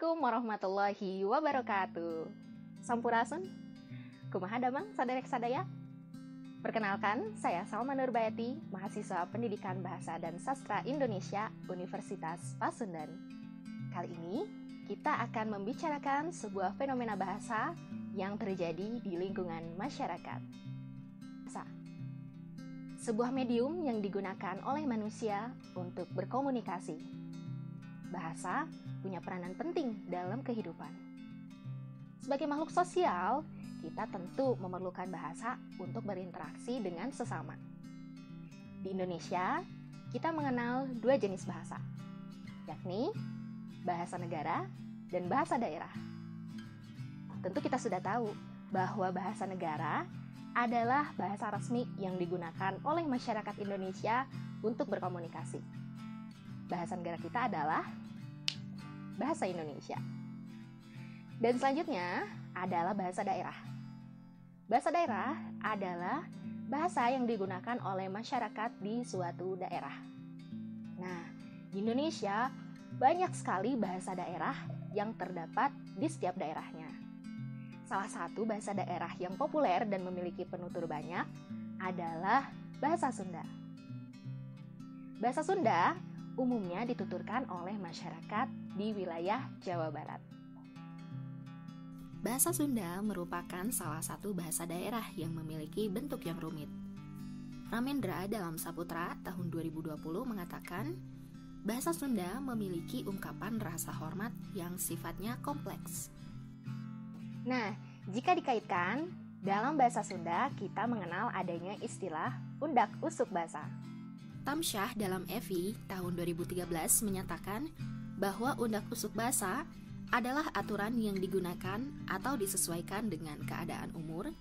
Assalamualaikum warahmatullahi wabarakatuh. Sampurasun. Kumaha damang saderek sadaya? Perkenalkan, saya Salma Nurbayati, mahasiswa Pendidikan Bahasa dan Sastra Indonesia, Universitas Pasundan. Kali ini, kita akan membicarakan sebuah fenomena bahasa yang terjadi di lingkungan masyarakat. Bahasa. Sebuah medium yang digunakan oleh manusia untuk berkomunikasi. Bahasa punya peranan penting dalam kehidupan. Sebagai makhluk sosial, kita tentu memerlukan bahasa untuk berinteraksi dengan sesama. Di Indonesia, kita mengenal dua jenis bahasa, yakni bahasa negara dan bahasa daerah. Tentu kita sudah tahu bahwa bahasa negara adalah bahasa resmi yang digunakan oleh masyarakat Indonesia untuk berkomunikasi. Bahasa negara kita adalah bahasa Indonesia. Dan selanjutnya adalah bahasa daerah. Bahasa daerah adalah bahasa yang digunakan oleh masyarakat di suatu daerah. Nah, di Indonesia banyak sekali bahasa daerah yang terdapat di setiap daerahnya. Salah satu bahasa daerah yang populer dan memiliki penutur banyak adalah bahasa Sunda. Bahasa Sunda umumnya dituturkan oleh masyarakat di wilayah Jawa Barat. Bahasa Sunda merupakan salah satu bahasa daerah yang memiliki bentuk yang rumit. Ramendra dalam Saputra tahun 2020 mengatakan, bahasa Sunda memiliki ungkapan rasa hormat yang sifatnya kompleks. Nah, jika dikaitkan, dalam bahasa Sunda kita mengenal adanya istilah undak-usuk basa. Tamsyah dalam EVI tahun 2013 menyatakan bahwa undak-usuk basa adalah aturan yang digunakan atau disesuaikan dengan keadaan umur,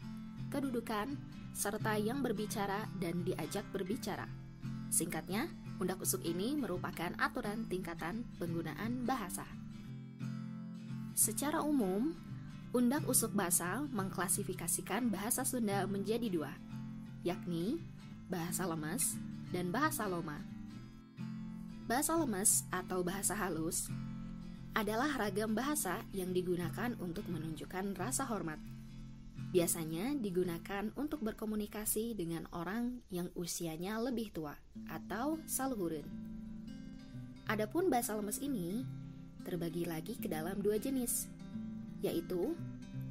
kedudukan, serta yang berbicara dan diajak berbicara. Singkatnya, undak-usuk ini merupakan aturan tingkatan penggunaan bahasa. Secara umum, undak-usuk basa mengklasifikasikan bahasa Sunda menjadi dua, yakni bahasa lemes dan bahasa loma. Bahasa lemes atau bahasa halus adalah ragam bahasa yang digunakan untuk menunjukkan rasa hormat. Biasanya digunakan untuk berkomunikasi dengan orang yang usianya lebih tua atau saluhureun. Adapun bahasa lemes ini terbagi lagi ke dalam dua jenis, yaitu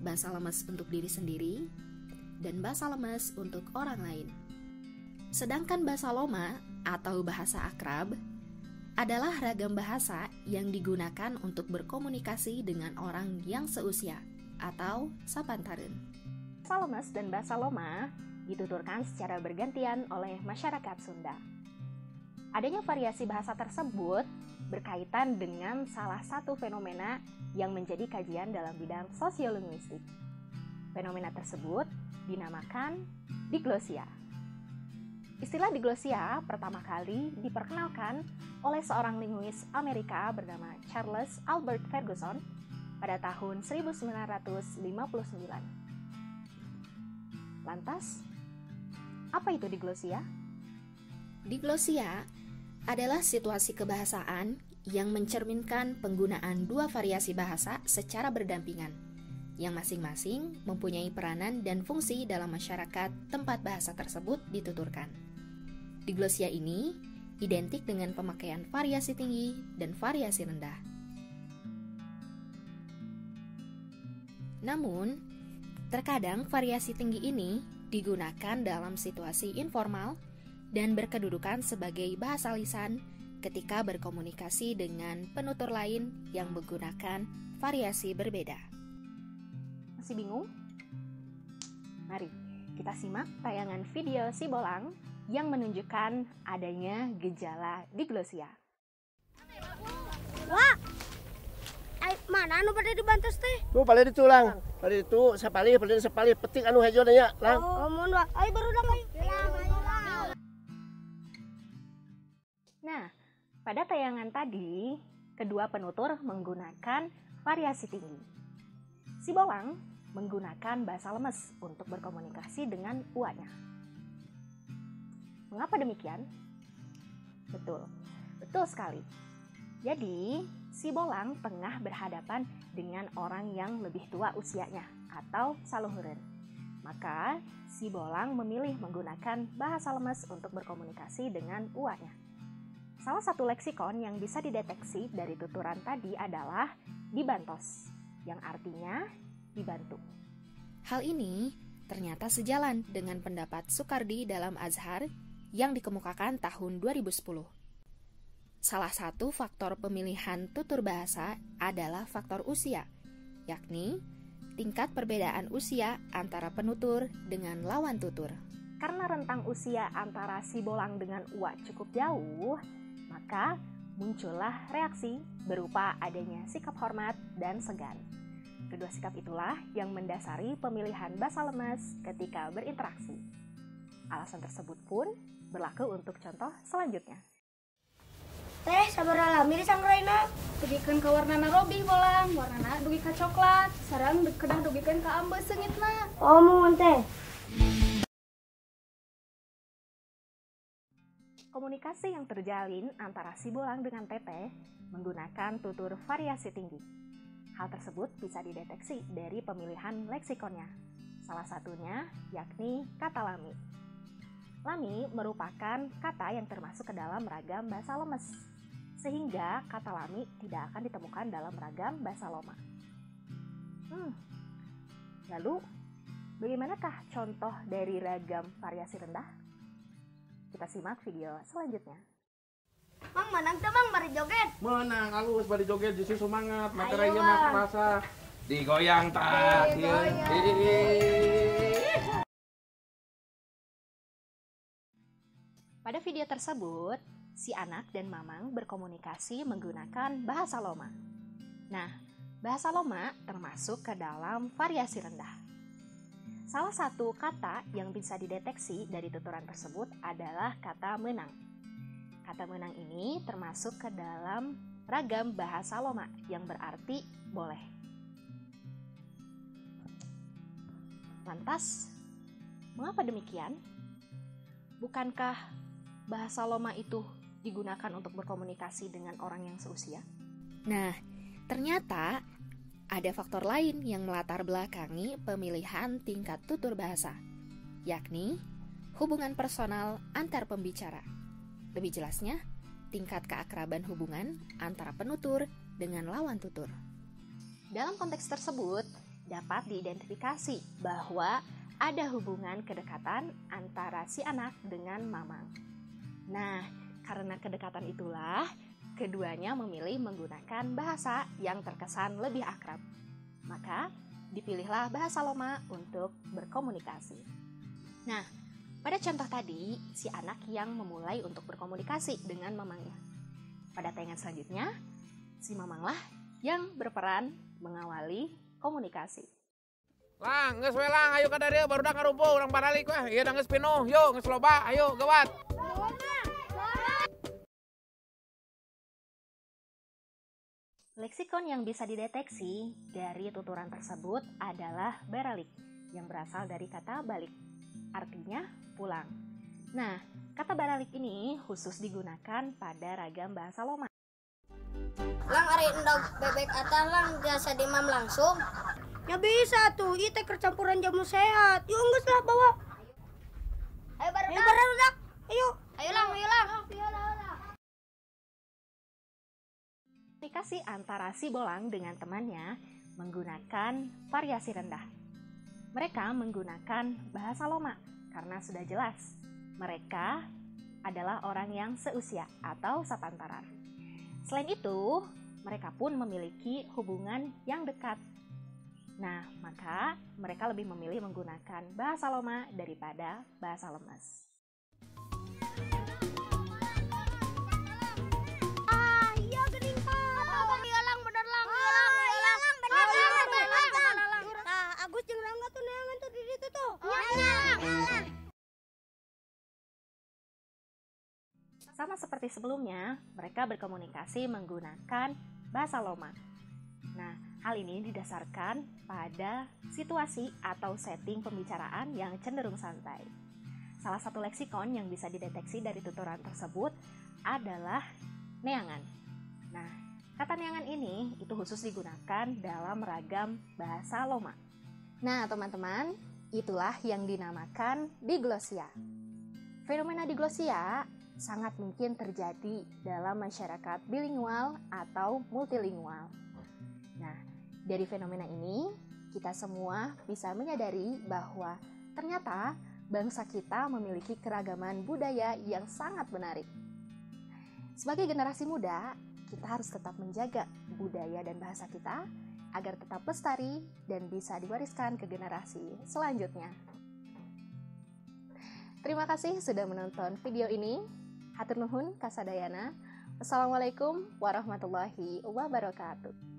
bahasa lemes untuk diri sendiri dan bahasa lemes untuk orang lain. Sedangkan bahasa loma atau bahasa akrab adalah ragam bahasa yang digunakan untuk berkomunikasi dengan orang yang seusia atau sapantareun. Bahasa lemes dan bahasa loma dituturkan secara bergantian oleh masyarakat Sunda. Adanya variasi bahasa tersebut berkaitan dengan salah satu fenomena yang menjadi kajian dalam bidang sosiolinguistik. Fenomena tersebut dinamakan diglosia. Istilah diglosia pertama kali diperkenalkan oleh seorang linguis Amerika bernama Charles Albert Ferguson pada tahun 1959. Lantas, apa itu diglosia? Diglosia adalah situasi kebahasaan yang mencerminkan penggunaan dua variasi bahasa secara berdampingan, yang masing-masing mempunyai peranan dan fungsi dalam masyarakat tempat bahasa tersebut dituturkan. Diglosia ini identik dengan pemakaian variasi tinggi dan variasi rendah. Namun, terkadang variasi tinggi ini digunakan dalam situasi informal dan berkedudukan sebagai bahasa lisan ketika berkomunikasi dengan penutur lain yang menggunakan variasi berbeda. Masih bingung? Mari kita simak tayangan video Sibolang yang menunjukkan adanya gejala diglosia. Wah, mana anu pada dibantos teh? Tuh pada ditulang, pada itu sapali, petik anu hejo nya, lang. Mun wah, ayo baru dah ayo. Nah, pada tayangan tadi, kedua penutur menggunakan variasi tinggi. Sibolang menggunakan bahasa lemes untuk berkomunikasi dengan uaknya. Mengapa demikian? Betul sekali. Jadi, si Bolang tengah berhadapan dengan orang yang lebih tua usianya atau saluhureun. Maka si Bolang memilih menggunakan bahasa lemes untuk berkomunikasi dengan uaknya. Salah satu leksikon yang bisa dideteksi dari tuturan tadi adalah dibantos, yang artinya dibantu. Hal ini ternyata sejalan dengan pendapat Soekardi dalam Azhar yang dikemukakan tahun 2010. Salah satu faktor pemilihan tutur bahasa adalah faktor usia, yakni tingkat perbedaan usia antara penutur dengan lawan tutur. Karena rentang usia antara si Bolang dengan uak cukup jauh, maka muncullah reaksi berupa adanya sikap hormat dan segan. Kedua sikap itulah yang mendasari pemilihan bahasa lemes ketika berinteraksi. Alasan tersebut pun berlaku untuk contoh selanjutnya. Teh sabaraha lami disanggraina? Dugikeun ka warnana robih Bolang, warnana dugi ka coklat, sareng kedah dugikeun ka ambeus seungitna. Oh mun teh. Komunikasi yang terjalin antara si Bolang dengan Teteh menggunakan tutur variasi tinggi. Hal tersebut bisa dideteksi dari pemilihan leksikonnya. Salah satunya yakni kata lami. Lami merupakan kata yang termasuk ke dalam ragam bahasa lemes, sehingga kata lami tidak akan ditemukan dalam ragam bahasa Loma. Lalu, bagaimanakah contoh dari ragam variasi rendah? Kita simak video selanjutnya. Mang menang teh Mang bari joget. Menang alus bari joget justru semangat Ayo, materinya Bang. mah kerasa digoyang tak Pada video tersebut, si Anak dan Mamang berkomunikasi menggunakan bahasa Loma. Nah, bahasa Loma termasuk ke dalam variasi rendah. Salah satu kata yang bisa dideteksi dari tuturan tersebut adalah kata menang. Kata menang ini termasuk ke dalam ragam bahasa Loma yang berarti boleh. Lantas, mengapa demikian? Bukankah bahasa Loma itu digunakan untuk berkomunikasi dengan orang yang seusia? Nah, ternyata ada faktor lain yang melatar belakangi pemilihan tingkat tutur bahasa, yakni hubungan personal antar pembicara. Lebih jelasnya, tingkat keakraban hubungan antara penutur dengan lawan tutur. Dalam konteks tersebut, dapat diidentifikasi bahwa ada hubungan kedekatan antara si Anak dengan Mamang. Nah, karena kedekatan itulah, keduanya memilih menggunakan bahasa yang terkesan lebih akrab. Maka, dipilihlah bahasa Loma untuk berkomunikasi. Nah, pada contoh tadi, si Anak yang memulai untuk berkomunikasi dengan mamangnya. Pada tayangan selanjutnya, si Mamanglah yang berperan mengawali komunikasi. Lang, geus we lang, ayo ka dieu barudak ngarumpul urang baralik weh. Ieu da geus pinuh, yuk geus loba, ayo gawat. Leksikon yang bisa dideteksi dari tuturan tersebut adalah baralik, yang berasal dari kata balik, artinya pulang. Nah, kata baralik ini khusus digunakan pada ragam bahasa Loma. Lang ari endog bebek atah lang biasa dimam langsung. Ya bisa tuh, ieu teh campuran jamu sehat. Yuk geus lah bawa. Ayo barudak. Ayo. Ayo lang. Komunikasi antara si Bolang dengan temannya menggunakan variasi rendah. Mereka menggunakan bahasa Loma karena sudah jelas mereka adalah orang yang seusia atau sepantaran. Selain itu, mereka pun memiliki hubungan yang dekat. Nah, maka mereka lebih memilih menggunakan bahasa Loma daripada bahasa lemes. Sama seperti sebelumnya, mereka berkomunikasi menggunakan bahasa Loma. Nah, hal ini didasarkan pada situasi atau setting pembicaraan yang cenderung santai. Salah satu leksikon yang bisa dideteksi dari tuturan tersebut adalah neangan. Nah, Kata neangan ini itu khusus digunakan dalam ragam bahasa Loma. Nah, teman-teman, itulah yang dinamakan diglosia. Fenomena diglosia sangat mungkin terjadi dalam masyarakat bilingual atau multilingual. Nah, dari fenomena ini, kita semua bisa menyadari bahwa ternyata bangsa kita memiliki keragaman budaya yang sangat menarik. Sebagai generasi muda, kita harus tetap menjaga budaya dan bahasa kita agar tetap lestari dan bisa diwariskan ke generasi selanjutnya. Terima kasih sudah menonton video ini. Hatur nuhun kasadayana. Wassalamualaikum warahmatullahi wabarakatuh.